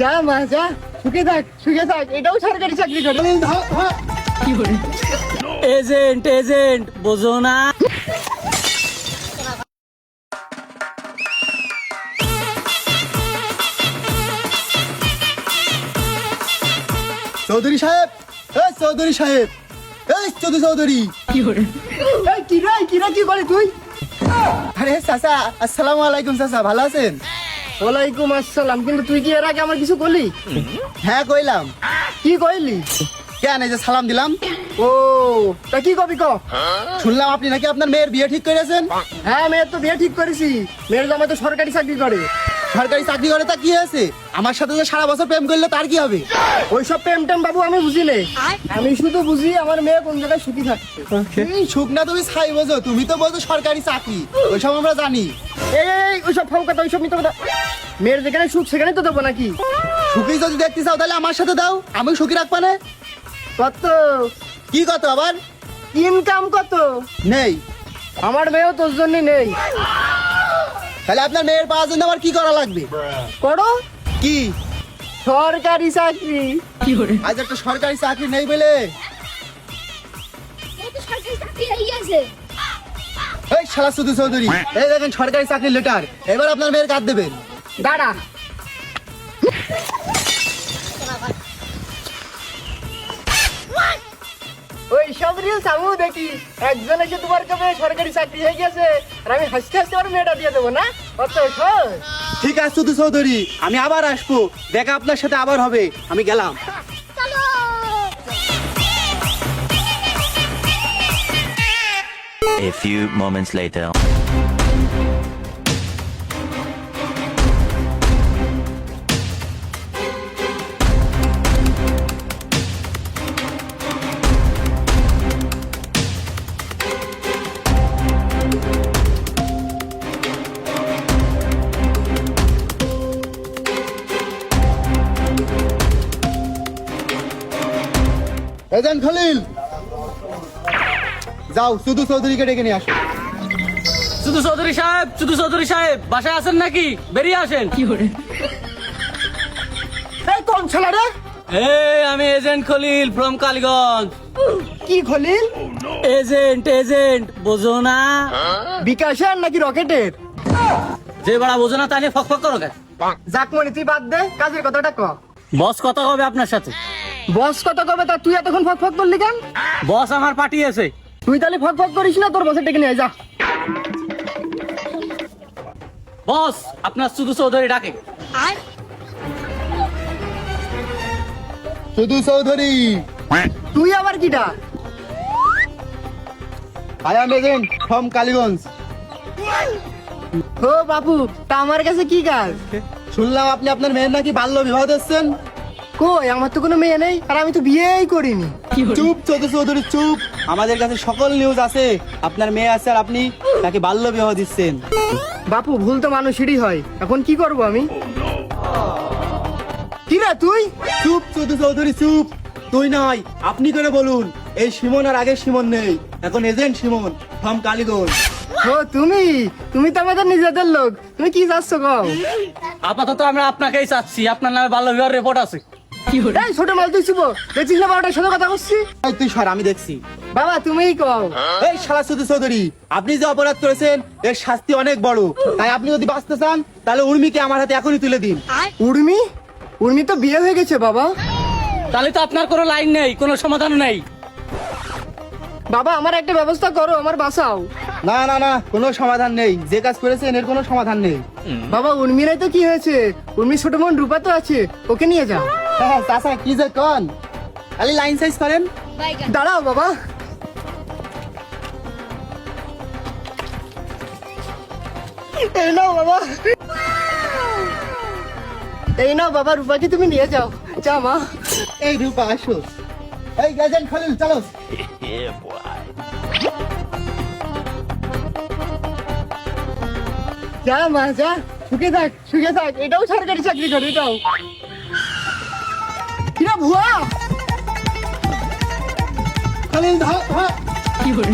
যা মা যা, সুখে থাক, এটাও সরকারি চাকরি করে। কি করে এজেন্ট এজেন্ট বোঝো না? চৌধুরী সাহেব, এই চৌধুরী সাহেব, এই চৌধুরী। কি করে কি করে তুই? আরে চাচা, আসসালামু আলাইকুম। চাচা ভালো আছেন? ওয়ালাইকুম আসসালাম। কিন্তু তুই কি এর আগে আমার কিছু বললি? হ্যাঁ কইলাম। কি কইলি? কেন এই যে সালাম দিলাম? ও তা কি কবি ক? শুনলাম আপনি নাকি আপনার মেয়ের বিয়ে ঠিক করেছেন। হ্যাঁ, মেয়ের তো বিয়ে ঠিক করেছি। মেয়ের জামাই তো সরকারি চাকরি করে। সরকারি চাকরি করে তা কি হয়েছে? আমার সাথে যে সারা বছর প্রেম করলে তার কি হবে? ওইসব প্রেম টেম বাবু আমি বুঝি নে। আমি শুধু বুঝি আমার মেয়ে কোন জায়গায় সুখী থাকছে। এই সুখ না তুমি ছাই বোঝো, তুমি তো বোঝো সরকারি চাকরি, ওইসব আমরা জানি। এই ওইসব ফাউ কথা, ওইসব মিথ্যা কথা। মেয়ের যেখানে সুখ সেখানে তো দেবো নাকি? সুখী যদি দেখতে চাও তাহলে আমার সাথে দাও, আমি সুখী রাখবা না। কত কি কত আবার? ইনকাম কত? নেই। আমার মেয়েও তোর জন্য নেই। তাহলে আপনার মেয়ের পাওয়ার জন্য আবার কি করা লাগবে? করো কি? সরকারি চাকরি। কি করে আজ একটা সরকারি চাকরি নেই বলে এই শালা শুধু চৌধুরী, এই দেখেন সরকারি চাকরির লেটার, এবার আপনার মেয়ের কার্ড দেবেন। দাঁড়া। ওই সব রিলস আমিও দেখি। একজন এসে তোমার কাছে সরকারি চাকরি হয়ে গেছে, আর আমি হাসতে হাসতে আমার মেয়েটা দিয়ে দেবো না? অত সহজ? ঠিক আছে শুধু চৌধুরী, আমি আবার আসবো, দেখা আপনার সাথে আবার হবে। আমি গেলাম। A few moments later. Agent Khalil, যাও শুধু চৌধুরীকে ডেকে নিয়ে আসো। শুধু চৌধুরী সাহেব বাসায় আছেন নাকি? বেরিয়ে আসেন। কি করে এই কোন ছেলে রে? আমি এজেন্ট খলিল ফ্রম কালীগঞ্জ। কি খলিল? এজেন্ট বোঝো না? বিকাশের নাকি রকেটের? যে বড়া বোঝো না তা নিয়ে ফক করো কেন? যাকমনি তুই বাদ দে, কাজের কথাটা ক। বস কথা হবে আপনার সাথে। বস কত কবে তা তুই এতক্ষণ ফক করলি কেন? বস আমার পাঠিয়েছে। তুই তাহলে ফক করিস না, তোর বসে ডেকে নিয়ে যা। বস আপনার শুধু চৌধুরী ডাকে। শুধু চৌধুরী। তুই আবার কিটা? I am agent from Kaliganj. ও বাপু, তা আমার কাছে কি কাজ? শুনলাম আপনি আপনার মেয়ের নাকি বাল্য বিবাহ দিচ্ছেন। কই, আমার তো কোনো মেয়ে নেই, আর আমি তো বিয়েই করিনি। চুপ চৌধুরী চুপ, আমাদের কাছে সকল নিউজ আছে। আপনার মেয়ে আছে আর আপনি তাকে বাল্য বিবাহ দিচ্ছেন। বাপু, ভুল তো মানুষেরই হয়, এখন কি করব আমি? কি রে তুই? চুপ চৌধুরী চুপ, তুই নয় আপনি করে বলুন। এই সিমন আর আগের সিমন নেই, এখন এজেন্ট সিমন ফ্রম কালীগঞ্জ। ও তুমি তো আমাদের নিজেদের লোক, তুমি কি চাচ্ছ কও? আপাতত আমরা আপনাকেই চাচ্ছি, আপনার নামে বাল্য বিবাহ রিপোর্ট আছে। এই ছোট মাল তুই শুভ দেখছিস না, বারোটার সাথে কথা বলছি। এই তুই সর, আমি দেখছি। বাবা তুমিই কও। এই শালা শুধু চৌধুরী, আপনি যে অপরাধ করেছেন এর শাস্তি অনেক বড়। তাই আপনি যদি বাঁচতে চান তাহলে উর্মিকে আমার হাতে এখনই তুলে দিন। উর্মি তো বিয়ে হয়ে গেছে বাবা। তাহলে তো আপনার কোনো লাইন নেই, কোনো সমাধান নেই। বাবা আমার একটা ব্যবস্থা করো, আমার বাঁচাও। না কোনো সমাধান নেই, যে কাজ করেছেন এর কোনো সমাধান নেই। বাবা উর্মিরাই তো কি হয়েছে? উর্মির ছোট বোন রূপা তো আছে, ওকে নিয়ে যাও। হ্যাঁ চাচা কি যে কন, খালি লাইন সাইজ করেন। দাঁড়াও বাবা। এই নাও বাবা, রূপাকে তুমি নিয়ে যাও। যা মা। এই রূপা আসো। এই এজেন্ট খলিল চলো। যা মা যা, সুখে থাক, এটাও সরকারি চাকরি করে, এটাও। কিরা ভুয়া? খলিল ধর। কি করে